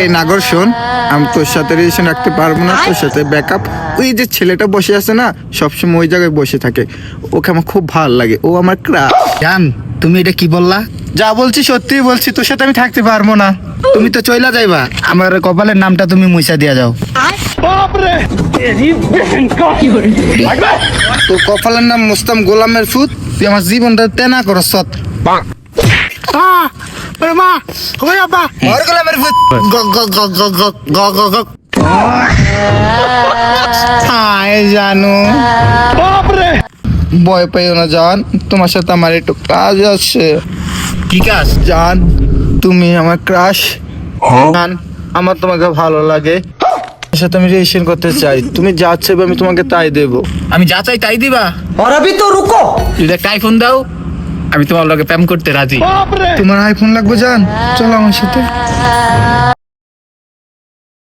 এই নাগর শোন, আমি তোর সাথে রিলেশন রাখতে পারবো না। তোর সাথে ব্যাকআপ ওই যে ছেলেটা বসে আছে না, সবসময় ওই জায়গায় বসে থাকে, ওকে আমার খুব ভালো লাগে, ও আমার ক্রাশ। জান, তুমি এটা কি বললা? যা বলছি সত্যিই বলছি, তোর সাথে আমি থাকতে পারবো না। তুমি তো চইলা যাইবা, আমার কপালের নামটা তুমি মুইসা দিয়া যাও। তোর কপালের নাম মুস্তাম গোলামের ফুত, তুই আমার জীবনটা তেনা করছ সৎ। ওর গোলামের ফুত হায় জানু, ভয় পাইও না জান, তোমার সাথে আমার একটু কাজ আছে। কি কাজ? জান, তুমি আমার ক্রাশ। জান, আমার তোমাকে ভালো লাগে, তোমার সাথে আমি রিলেশন করতে চাই। তুমি যা চাইবে আমি তোমাকে তাই দেবো। আমি যা চাই তাই দিবা? और अभी तो रुको। যদি একটা আইফোন দাও, আমি তোমার লগে প্রেম করতে রাজি। তোমার আইফোন লাগবে জান, চলো আমার সাথে।